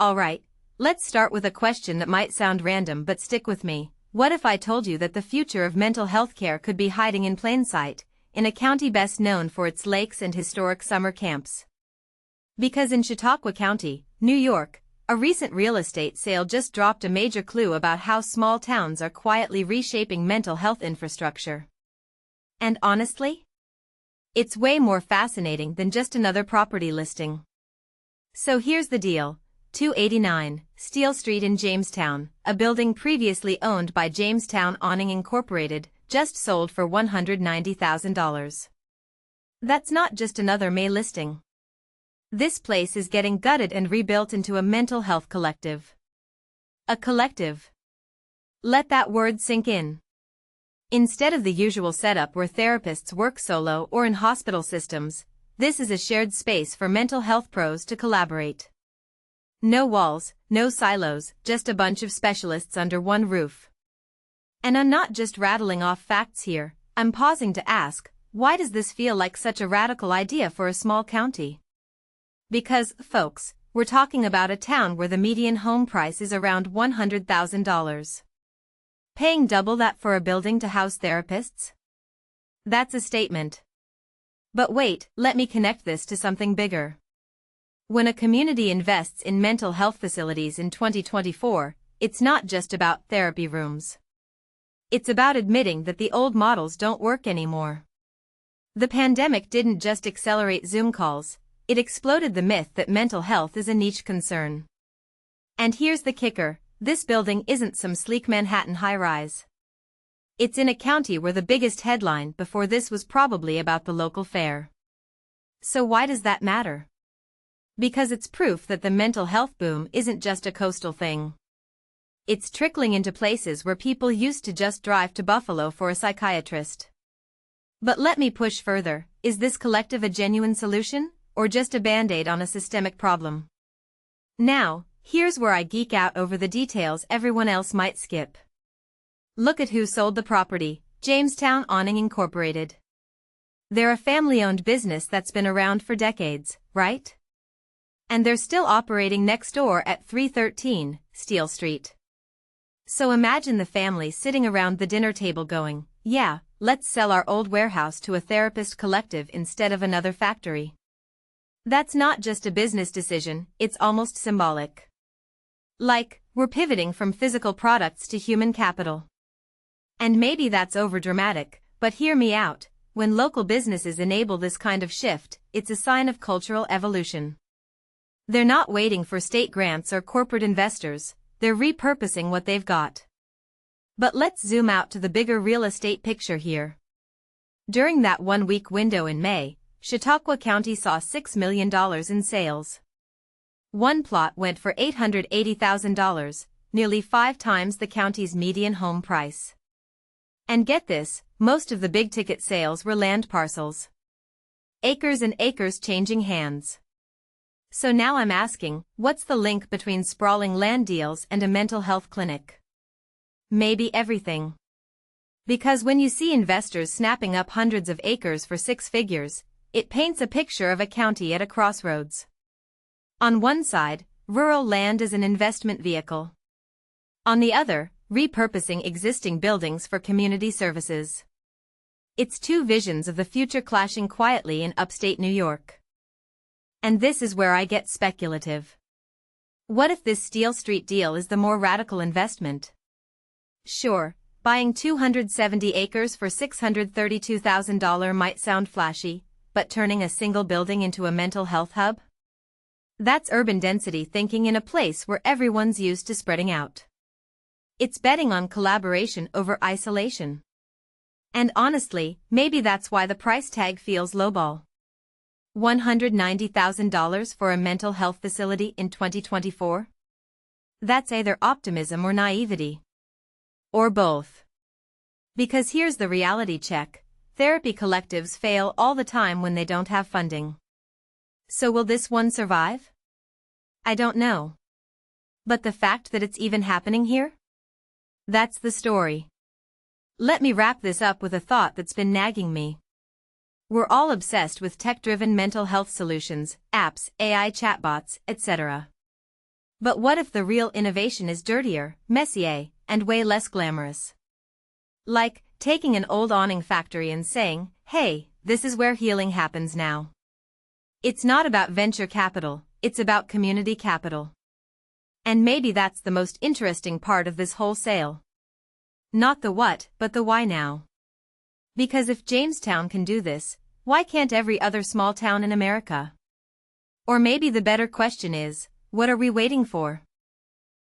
Alright, let's start with a question that might sound random but stick with me. What if I told you that the future of mental health care could be hiding in plain sight, in a county best known for its lakes and historic summer camps? Because in Chautauqua County, New York, a recent real estate sale just dropped a major clue about how small towns are quietly reshaping mental health infrastructure. And honestly, it's way more fascinating than just another property listing. So here's the deal. 289 Steele Street in Jamestown, a building previously owned by Jamestown Awning Incorporated, just sold for $190,000. That's not just another May listing. This place is getting gutted and rebuilt into a mental health collective. A collective. Let that word sink in. Instead of the usual setup where therapists work solo or in hospital systems, this is a shared space for mental health pros to collaborate. No walls, no silos, just a bunch of specialists under one roof. And I'm not just rattling off facts here, I'm pausing to ask, why does this feel like such a radical idea for a small county? Because, folks, we're talking about a town where the median home price is around $100,000. Paying double that for a building to house therapists? That's a statement. But wait, let me connect this to something bigger. When a community invests in mental health facilities in 2024, it's not just about therapy rooms. It's about admitting that the old models don't work anymore. The pandemic didn't just accelerate Zoom calls, it exploded the myth that mental health is a niche concern. And here's the kicker, this building isn't some sleek Manhattan high-rise. It's in a county where the biggest headline before this was probably about the local fair. So why does that matter? Because it's proof that the mental health boom isn't just a coastal thing. It's trickling into places where people used to just drive to Buffalo for a psychiatrist. But let me push further, is this collective a genuine solution, or just a band-aid on a systemic problem? Now, here's where I geek out over the details everyone else might skip. Look at who sold the property, Jamestown Awning Incorporated. They're a family-owned business that's been around for decades, right? And they're still operating next door at 313 Steele Street. So imagine the family sitting around the dinner table going, yeah, let's sell our old warehouse to a therapist collective instead of another factory. That's not just a business decision, it's almost symbolic. Like, we're pivoting from physical products to human capital. And maybe that's overdramatic, but hear me out, when local businesses enable this kind of shift, it's a sign of cultural evolution. They're not waiting for state grants or corporate investors, they're repurposing what they've got. But let's zoom out to the bigger real estate picture here. During that one-week window in May, Chautauqua County saw $6 million in sales. One plot went for $880,000, nearly 5 times the county's median home price. And get this, most of the big-ticket sales were land parcels. Acres and acres changing hands. So now I'm asking, what's the link between sprawling land deals and a mental health clinic? Maybe everything. Because when you see investors snapping up hundreds of acres for 6 figures, it paints a picture of a county at a crossroads. On one side, rural land as an investment vehicle. On the other, repurposing existing buildings for community services. It's two visions of the future clashing quietly in upstate New York. And this is where I get speculative. What if this Steele Street deal is the more radical investment? Sure, buying 270 acres for $632,000 might sound flashy, but turning a single building into a mental health hub? That's urban density thinking in a place where everyone's used to spreading out. It's betting on collaboration over isolation. And honestly, maybe that's why the price tag feels lowball. $190,000 for a mental health facility in 2024? That's either optimism or naivety. Or both. Because here's the reality check, therapy collectives fail all the time when they don't have funding. So will this one survive? I don't know. But the fact that it's even happening here? That's the story. Let me wrap this up with a thought that's been nagging me. We're all obsessed with tech-driven mental health solutions, apps, AI chatbots, etc. But what if the real innovation is dirtier, messier, and way less glamorous? Like, taking an old awning factory and saying, hey, this is where healing happens now. It's not about venture capital, it's about community capital. And maybe that's the most interesting part of this whole sale. Not the what, but the why now. Because if Jamestown can do this, why can't every other small town in America? Or maybe the better question is, what are we waiting for?